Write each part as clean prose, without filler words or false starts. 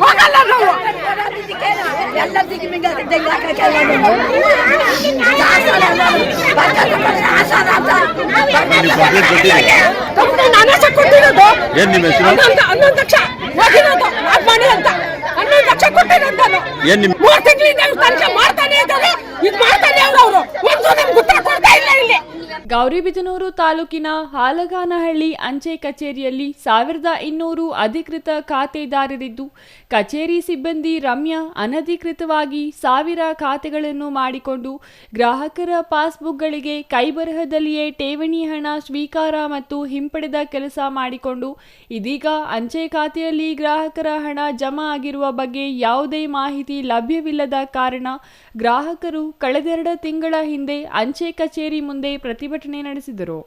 ಹೋಗಲ್ಲ ನಾವು ಕೊಟ್ಟಿರೋದು 11 ಲಕ್ಷ ಮನೆ ಅಂತ 11 ಲಕ್ಷ ಕೊಟ್ಟಿರೋದು 3 ತಿಂಗಳಿಂದ ತನಿಖೆ ಮಾಡ್ತಾನೆ ಇದ್ದಾರೆ. ಇದು ಮಾಡ್ತಾನೆ ಅವರು ಒಂದು ನಮ್ಗೆ ಉತ್ತರ ಕೊಡ್ತಾ ಇಲ್ಲ. ಇಲ್ಲಿ ಗೌರಿಬಿದನೂರು ತಾಲೂಕಿನ ಹಾಲಗಾನಹಳ್ಳಿ ಅಂಚೆ ಕಚೇರಿಯಲ್ಲಿ 1200 ಅಧಿಕೃತ ಖಾತೆದಾರರಿದ್ದು, ಕಚೇರಿ ಸಿಬ್ಬಂದಿ ರಮ್ಯಾ ಅನಧಿಕೃತವಾಗಿ 1000 ಖಾತೆಗಳನ್ನು ಮಾಡಿಕೊಂಡು ಗ್ರಾಹಕರ ಪಾಸ್ಬುಕ್ಗಳಿಗೆ ಕೈಬರಹದಲ್ಲಿಯೇ ಠೇವಣಿ ಹಣ ಸ್ವೀಕಾರ ಮತ್ತು ಹಿಂಪಡೆದ ಕೆಲಸ ಮಾಡಿಕೊಂಡು ಇದೀಗ ಅಂಚೆ ಖಾತೆಯಲ್ಲಿ ಗ್ರಾಹಕರ ಹಣ ಜಮಾ ಆಗಿರುವ ಬಗ್ಗೆ ಯಾವುದೇ ಮಾಹಿತಿ ಲಭ್ಯವಿಲ್ಲದ ಕಾರಣ ಗ್ರಾಹಕರು ಕಳೆದೆರಡು ತಿಂಗಳ ಹಿಂದೆ ಅಂಚೆ ಕಚೇರಿ ಮುಂದೆ ಪ್ರತಿಭಟನೆ ನಡೆಸಿದರು.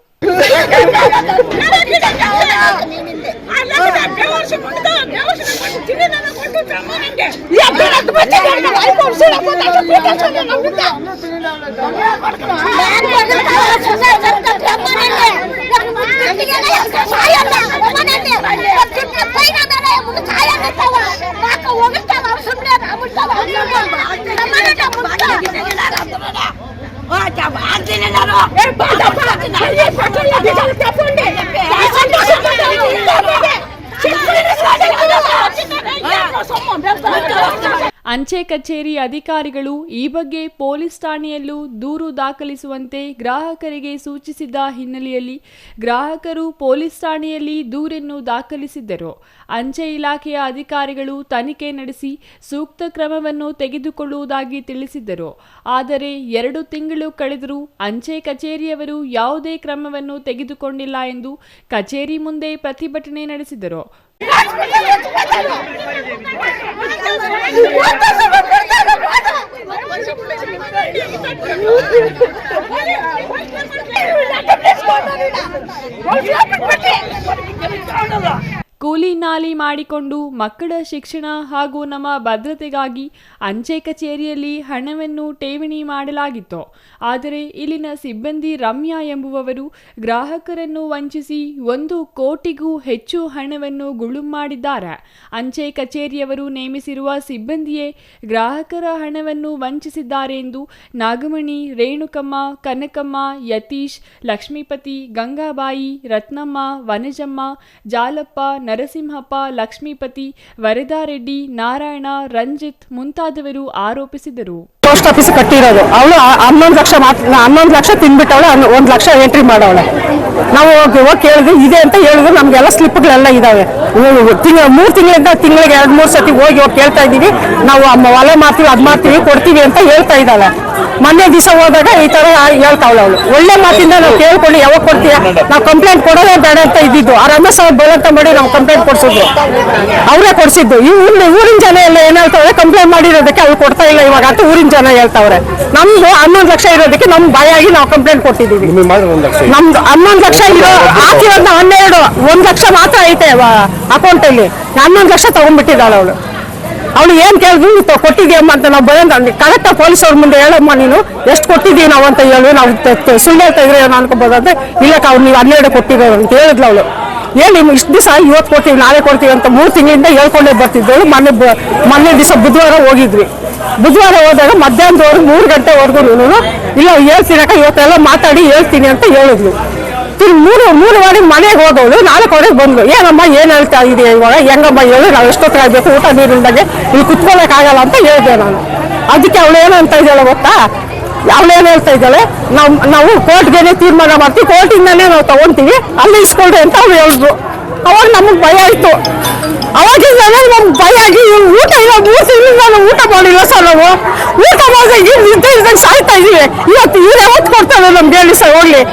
ಅಂಚೆ ಕಚೇರಿ ಅಧಿಕಾರಿಗಳು ಈ ಬಗ್ಗೆ ಪೊಲೀಸ್ ಠಾಣೆಯಲ್ಲೂ ದೂರು ದಾಖಲಿಸುವಂತೆ ಗ್ರಾಹಕರಿಗೆ ಸೂಚಿಸಿದ ಹಿನ್ನೆಲೆಯಲ್ಲಿ ಗ್ರಾಹಕರು ಪೊಲೀಸ್ ಠಾಣೆಯಲ್ಲಿ ದೂರನ್ನು ದಾಖಲಿಸಿದ್ದರು. ಅಂಚೆ ಇಲಾಖೆಯ ಅಧಿಕಾರಿಗಳು ತನಿಖೆ ನಡೆಸಿ ಸೂಕ್ತ ಕ್ರಮವನ್ನು ತೆಗೆದುಕೊಳ್ಳುವುದಾಗಿ ತಿಳಿಸಿದ್ದರು. ಆದರೆ 2 ತಿಂಗಳು ಕಳೆದರೂ ಅಂಚೆ ಕಚೇರಿಯವರು ಯಾವುದೇ ಕ್ರಮವನ್ನು ತೆಗೆದುಕೊಂಡಿಲ್ಲ ಎಂದು ಕಚೇರಿ ಮುಂದೆ ಪ್ರತಿಭಟನೆ ನಡೆಸಿದರು. ಕೂಲಿ ನಾಲಿ ಮಾಡಿಕೊಂಡು ಮಕ್ಕಳ ಶಿಕ್ಷಣ ಹಾಗೂ ನಮ್ಮ ಭದ್ರತೆಗಾಗಿ ಅಂಚೆ ಕಚೇರಿಯಲ್ಲಿ ಹಣವನ್ನು ಠೇವಣಿ ಮಾಡಲಾಗಿತ್ತು. ಆದರೆ ಇಲ್ಲಿನ ಸಿಬ್ಬಂದಿ ರಮ್ಯಾ ಎಂಬುವವರು ಗ್ರಾಹಕರನ್ನು ವಂಚಿಸಿ 1 ಕೋಟಿಗೂ ಹೆಚ್ಚು ಹಣವನ್ನು ಗುಳುಂ ಮಾಡಿದ್ದಾರೆ. ಅಂಚೆ ಕಚೇರಿಯವರು ನೇಮಿಸಿರುವ ಸಿಬ್ಬಂದಿಯೇ ಗ್ರಾಹಕರ ಹಣವನ್ನು ವಂಚಿಸಿದ್ದಾರೆ ಎಂದು ನಾಗಮಣಿ, ರೇಣುಕಮ್ಮ, ಕನಕಮ್ಮ, ಯತೀಶ್, ಲಕ್ಷ್ಮೀಪತಿ, ಗಂಗಾಬಾಯಿ, ರತ್ನಮ್ಮ, ವನಜಮ್ಮ, ಜಾಲಪ್ಪ, ನರಸಿಂಹಪ್ಪ, ಲಕ್ಷ್ಮೀಪತಿ, ವರದಾರೆಡ್ಡಿ, ನಾರಾಯಣ, ರಂಜಿತ್ ಮುಂತಾದವರು ಆರೋಪಿಸಿದರು. ಪೋಸ್ಟ್ ಆಫೀಸ್ ಕಟ್ಟಿರೋದು ಅವಳು 11 ಲಕ್ಷ ತಿನ್ಬಿಟ್ಟವಳೆ, 1 ಲಕ್ಷ ಎಂಟ್ರಿ ಮಾಡವಳೆ. ನಾವು ಹೋಗಿ ಕೇಳಿದ್ವಿ, ಇದೆ ಅಂತ ಹೇಳಿದ್ರು. ನಮ್ಗೆಲ್ಲ ಸ್ಲಿಪ್ಗಳೆಲ್ಲ ಇದಾವೆ. 3 ತಿಂಗಳಿಂದ ತಿಂಗಳಿಗೆ 2-3 ಸತಿ ಹೋಗಿ ಕೇಳ್ತಾ ಇದ್ದೀವಿ. ನಾವು ಹೊಲ ಮಾಡ್ತೀವಿ, ಅದ್ ಮಾಡ್ತೀವಿ, ಕೊಡ್ತೀವಿ ಅಂತ ಹೇಳ್ತಾ ಇದ್ದಾಳೆ. ಮೊನ್ನೆ ದಿವಸ ಹೋದಾಗ ಈ ತರ ಹೇಳ್ತಾವಳ ಅವಳು. ಒಳ್ಳೆ ಮಾತಿಂದ ನಾವು ಕೇಳ್ಕೊಂಡು ಯಾವಾಗ ಕೊಡ್ತೀಯ, ನಾವು ಕಂಪ್ಲೇಂಟ್ ಕೊಡೋದೇ ಬೇಡ ಅಂತ ಇದ್ದಿದ್ದು. ಆ ರಮೇಶ್ ಅವ್ರು ಬಲಂತ ಮಾಡಿ ನಾವು ಕಂಪ್ಲೇಂಟ್ ಕೊಡ್ಸಿದ್ರು, ಅವರೇ ಕೊಡ್ಸಿದ್ದು. ಊರಿನ ಜನ ಎಲ್ಲ ಏನ್ ಹೇಳ್ತಾವ್ರೆ, ಕಂಪ್ಲೇಂಟ್ ಮಾಡಿರೋದಕ್ಕೆ ಅವ್ರು ಕೊಡ್ತಾ ಇಲ್ಲ ಇವಾಗ ಅಂತ ಊರಿನ ಜನ ಹೇಳ್ತಾವ್ರೆ. ನಮ್ದು 11 ಲಕ್ಷ ಇರೋದಕ್ಕೆ ನಮ್ ಭಯಾಗಿ ನಾವು ಕಂಪ್ಲೇಂಟ್ ಕೊಟ್ಟಿದ್ದೀವಿ. ನಮ್ದು 11 ಲಕ್ಷ ಇರೋ ಹಾಕಿರೋದ್ನ 12, 1 ಲಕ್ಷ ಮಾತ್ರ ಐತೆ ಅಕೌಂಟ್ ಅಲ್ಲಿ. 11 ಲಕ್ಷ ತಗೊಂಡ್ಬಿಟ್ಟಿದ್ದಾಳೆ ಅವಳು. ಅವಳು ಏನ್ ಕೇಳಿದ್ರು ಕೊಟ್ಟಿದ್ಯಮ್ಮ ಅಂತ ನಾವು ಬಂದ ಕರೆಕ್ಟ್ ಪೊಲೀಸ್ ಅವ್ರ ಮುಂದೆ ಹೇಳಮ್ಮ, ನೀನು ಎಷ್ಟು ಕೊಟ್ಟಿದ್ದೀವಿ ನಾವು ಅಂತ ಹೇಳಿ. ನಾವು ಸುಳ್ಳು ಹೇಳ್ತಾ ಇದ್ರೆ ಏನೋ ಅನ್ಕೋಬೋದಂತೆ. ಇಲ್ಲಕ್ಕ ಅವ್ರು ನೀವು 12 ಕೊಟ್ಟಿರೋ ಅಂತ ಹೇಳಿದ್ಲು ಅವಳು. ಹೇಳಿ ಇಷ್ಟು ದಿವಸ ಇವತ್ತು ಕೊಡ್ತೀವಿ, ನಾಳೆ ಕೊಡ್ತೀವಿ ಅಂತ 3 ತಿಂಗಳಿಂದ ಹೇಳ್ಕೊಂಡೇ ಬರ್ತಿದ್ದಳು. ಮೊನ್ನೆ ದಿವಸ ಬುಧವಾರ ಹೋಗಿದ್ವಿ. ಬುಧವಾರ ಹೋದಾಗ ಮಧ್ಯಾಹ್ನದವರೆಗೂ 3 ಗಂಟೆವರೆಗೂ ಇಲ್ಲ ಹೇಳ್ತೀನಕ್ಕ, ಇವತ್ತೆಲ್ಲ ಮಾತಾಡಿ ಹೇಳ್ತೀನಿ ಅಂತ ಹೇಳಿದ್ಲು. 3 ಮನೆಗೆ ಹೋದವಳು 4 ಬಂದ್ಲು. ಏನಮ್ಮ ಏನ್ ಹೇಳ್ತಾ ಇದೆಯಾ ಇವಾಗ, ಹೆಂಗಮ್ಮ ಹೇಳಿ, ನಾವು ಎಷ್ಟೊತ್ತು ಆಗ್ಬೇಕು, ಊಟ ನೀರಿಂದಾಗೆ ಇಲ್ಲಿ ಕುತ್ಕೊಳ್ಳೋಕ್ಕಾಗಲ್ಲ ಅಂತ ಹೇಳಿದೆ ನಾನು. ಅದಕ್ಕೆ ಅವಳು ಏನು ಅಂತ ಇದ್ದಾಳೆ ಗೊತ್ತಾ, ಅವಳೇನು ಹೇಳ್ತಾ ಇದ್ದಾಳೆ, ನಾವು ಕೋರ್ಟ್ಗೆ ತೀರ್ಮಾನ ಮಾಡ್ತೀವಿ, ಕೋರ್ಟಿಂದಾನೇ ನಾವು ತಗೊಂತೀವಿ, ಅಲ್ಲಿ ಇಸ್ಕೊಳ್ರಿ ಅಂತ ಅವ್ರು ಹೇಳಿದ್ರು. ಅವಾಗ ನಮಗೆ ಭಯ ಆಯ್ತು. ಅವಾಗಿಂದಾನೆ ನಮ್ಗೆ ಭಯ ಆಗಿ ಊಟ ಇಲ್ಲ, 3 ತಿಂಗಳಿಂದ ನಾವು ಊಟ ಮಾಡಿಲ್ಲ ಸರ್. ನಾವು ಊಟ ಮಾಡಿದಾಗ ಸಾಯ್ತಾ ಇದೀವಿ. ಇವತ್ತು ಇವ್ರು ಯಾವತ್ತು ಕೊಡ್ತಾರೆ ನಮ್ಗೆ ಹೇಳಿ ಸರ್ ಹೋಗ್ಲಿ.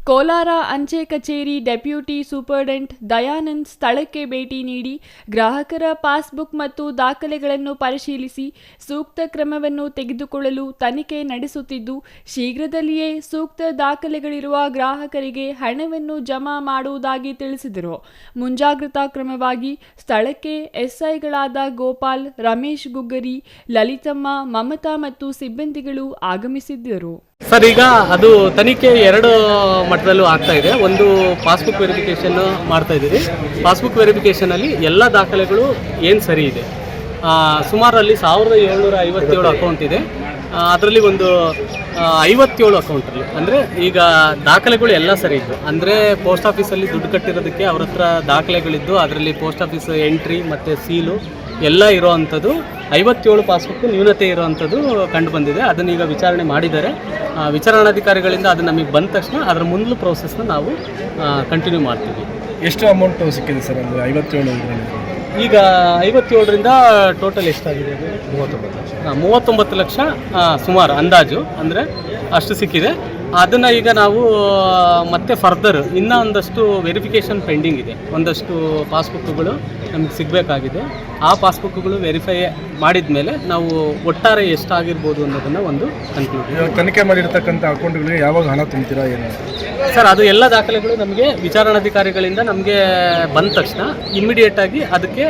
ಕೋಲಾರ ಅಂಚೆ ಕಚೇರಿ ಡೆಪ್ಯೂಟಿ ಸೂಪರ್ಡೆಂಟ್ ದಯಾನಂದ್ ಸ್ಥಳಕ್ಕೆ ಭೇಟಿ ನೀಡಿ ಗ್ರಾಹಕರ ಪಾಸ್ಬುಕ್ ಮತ್ತು ದಾಖಲೆಗಳನ್ನು ಪರಿಶೀಲಿಸಿ ಸೂಕ್ತ ಕ್ರಮವನ್ನು ತೆಗೆದುಕೊಳ್ಳಲು ತನಿಖೆ ನಡೆಸುತ್ತಿದ್ದು, ಶೀಘ್ರದಲ್ಲಿಯೇ ಸೂಕ್ತ ದಾಖಲೆಗಳಿರುವ ಗ್ರಾಹಕರಿಗೆ ಹಣವನ್ನು ಜಮಾ ಮಾಡುವುದಾಗಿ ತಿಳಿಸಿದರು. ಮುಂಜಾಗ್ರತಾ ಕ್ರಮವಾಗಿ ಸ್ಥಳಕ್ಕೆ ಎಸ್ಐಗಳಾದ ಗೋಪಾಲ್, ರಮೇಶ್ ಗುಗ್ಗರಿ, ಲಲಿತಮ್ಮ, ಮಮತಾ ಮತ್ತು ಸಿಬ್ಬಂದಿಗಳು ಆಗಮಿಸಿದ್ದರು. ಸರ್, ಈಗ ಅದು ತನಿಖೆ 2 ಮಟ್ಟದಲ್ಲೂ ಆಗ್ತಾ ಇದೆ. ಒಂದು ಪಾಸ್ಬುಕ್ ವೆರಿಫಿಕೇಷನ್ ಮಾಡ್ತಾ ಇದ್ದೀವಿ. ಪಾಸ್ಬುಕ್ ವೆರಿಫಿಕೇಷನಲ್ಲಿ ಎಲ್ಲ ದಾಖಲೆಗಳು ಏನು ಸರಿ ಇದೆ, ಸುಮಾರು ಅಲ್ಲಿ 1757 ಅಕೌಂಟ್ ಇದೆ. ಅದರಲ್ಲಿ ಒಂದು 57 ಅಕೌಂಟಲ್ಲಿ ಅಂದರೆ ಈಗ ದಾಖಲೆಗಳು ಎಲ್ಲ ಸರಿ ಇದ್ದು, ಅಂದರೆ ಪೋಸ್ಟ್ ಆಫೀಸಲ್ಲಿ ದುಡ್ಡು ಕಟ್ಟಿರೋದಕ್ಕೆ ಅವ್ರ ಹತ್ರ ದಾಖಲೆಗಳಿದ್ದು, ಅದರಲ್ಲಿ ಪೋಸ್ಟ್ ಆಫೀಸ್ ಎಂಟ್ರಿ ಮತ್ತು ಸೀಲು ಎಲ್ಲ ಇರೋವಂಥದ್ದು 57 ಪಾಸ್ಬುಕ್ ನ್ಯೂನತೆ ಇರೋವಂಥದ್ದು ಕಂಡು ಬಂದಿದೆ. ಅದನ್ನು ಈಗ ವಿಚಾರಣೆ ಮಾಡಿದ್ದಾರೆ. ವಿಚಾರಣಾಧಿಕಾರಿಗಳಿಂದ ಅದು ನಮಗೆ ಬಂದ ತಕ್ಷಣ ಅದರ ಮುಂದಿನ ಪ್ರೋಸೆಸ್ನ ನಾವು ಕಂಟಿನ್ಯೂ ಮಾಡ್ತೀವಿ. ಎಷ್ಟು ಅಮೌಂಟ್ ಸಿಕ್ಕಿದೆ ಸರ್? ಅಂದರೆ 57 ಈಗ 57ರಿಂದ ಟೋಟಲ್ ಎಷ್ಟಾಗಿದೆ? 39 ಲಕ್ಷ ಸುಮಾರು ಅಂದಾಜು, ಅಂದರೆ ಅಷ್ಟು ಸಿಕ್ಕಿದೆ. ಅದನ್ನು ಈಗ ನಾವು ಮತ್ತೆ ಫರ್ದರ್ ಇನ್ನೂ ಒಂದಷ್ಟು ವೆರಿಫಿಕೇಷನ್ ಪೆಂಡಿಂಗ್ ಇದೆ. ಒಂದಷ್ಟು ಪಾಸ್ಬುಕ್ಗಳು ನಮಗೆ ಸಿಗಬೇಕಾಗಿದೆ. ಆ ಪಾಸ್ಬುಕ್ಗಳು ವೆರಿಫೈ ಮಾಡಿದ ಮೇಲೆ ನಾವು ಒಟ್ಟಾರೆ ಎಷ್ಟಾಗಿರ್ಬೋದು ಅನ್ನೋದನ್ನು ಒಂದು ಕನ್ಕ್ಲೂಡ್. ತನಿಖೆ ಮಾಡಿರ್ತಕ್ಕಂಥ ಅಕೌಂಟ್ಗಳಿಗೆ ಯಾವಾಗ ಹಣ ತುಂಬ್ತೀರಾ ಏನು ಸರ್? ಅದು ಎಲ್ಲ ದಾಖಲೆಗಳು ನಮಗೆ ವಿಚಾರಣಾಧಿಕಾರಿಗಳಿಂದ ನಮಗೆ ಬಂದ ತಕ್ಷಣ ಇಮ್ಮಿಡಿಯೇಟಾಗಿ ಅದಕ್ಕೆ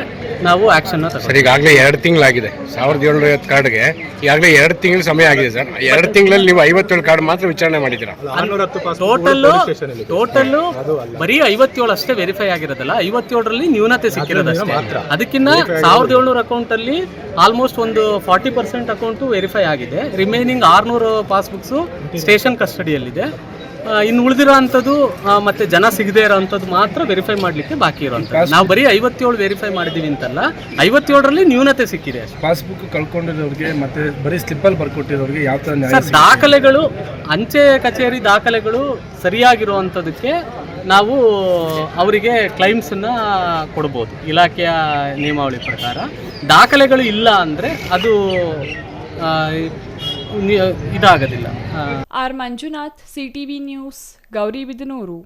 ನಾವು ಆ್ಯಕ್ಷನ್ನ ಸರ್. ಈಗಾಗಲೇ 2 ತಿಂಗಳಾಗಿದೆ 1750 ಕಾರ್ಡ್ಗೆ. ಈಗಾಗಲೇ 2 ತಿಂಗಳು ಸಮಯ ಆಗಿದೆ ಸರ್. 2 ತಿಂಗಳಲ್ಲಿ ನೀವು 57 ಕಾರ್ಡ್ ಮಾತ್ರ ವಿಚಾರಣೆ ಮಾಡಿದ್ದೀರಾ? ಟೋಟಲ್ಲು ಬರೀ 57 ಅಷ್ಟೇ ವೆರಿಫೈ ಆಗಿರೋದಲ್ಲ, 57ರಲ್ಲಿ ನ್ಯೂನತೆ ಸಿಕ್ಕಿರೋದಷ್ಟೇ. ಅದಕ್ಕಿಂತ 1700 ಅಕೌಂಟಲ್ಲಿ ಆಲ್ಮೋಸ್ಟ್ ಒಂದು 40% ಅಕೌಂಟು ವೆರಿಫೈ ಆಗಿದೆ. ರಿಮೈನಿಂಗ್ 600 ಪಾಸ್ಬುಕ್ಸು ಸ್ಟೇಷನ್ ಕಸ್ಟಡಿಯಲ್ಲಿದೆ. ಇನ್ನು ಉಳಿದಿರೋ ಅಂಥದ್ದು ಮತ್ತೆ ಜನ ಸಿಗದೇ ಇರೋ ಅಂಥದ್ದು ಮಾತ್ರ ವೆರಿಫೈ ಮಾಡಲಿಕ್ಕೆ ಬಾಕಿ ಇರೋಂಥದ್ದು. ನಾವು ಬರೀ 57 ವೆರಿಫೈ ಮಾಡಿದ್ದೀವಿ ಅಂತಲ್ಲ, 57ರಲ್ಲಿ ನ್ಯೂನತೆ ಸಿಕ್ಕಿದೆ. ಪಾಸ್ಬುಕ್ ಕಳ್ಕೊಂಡಿರೋರಿಗೆ ಮತ್ತೆ ಬರೀ ಸ್ಲಿಪ್ಪಲ್ಲಿ ಬರ್ಕೊಟ್ಟಿರೋರಿಗೆ ಯಾವ ಥರ ನ್ಯಾಯ? ಸರ್, ದಾಖಲೆಗಳು ಅಂಚೆ ಕಚೇರಿ ದಾಖಲೆಗಳು ಸರಿಯಾಗಿರುವಂಥದ್ದಕ್ಕೆ ನಾವು ಅವರಿಗೆ ಕ್ಲೈಮ್ಸನ್ನು ಕೊಡ್ಬೋದು ಇಲಾಖೆಯ ನಿಯಮಾವಳಿ ಪ್ರಕಾರ. ದಾಖಲೆಗಳು ಇಲ್ಲ ಅಂದರೆ ಅದು ಇದಾಗೋದಿಲ್ಲ. R Manjunath, CTV news, Gauribidanur.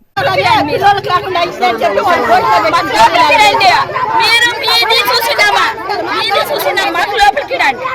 మీరు చూసినామా? మాకు లోపలికి రండి.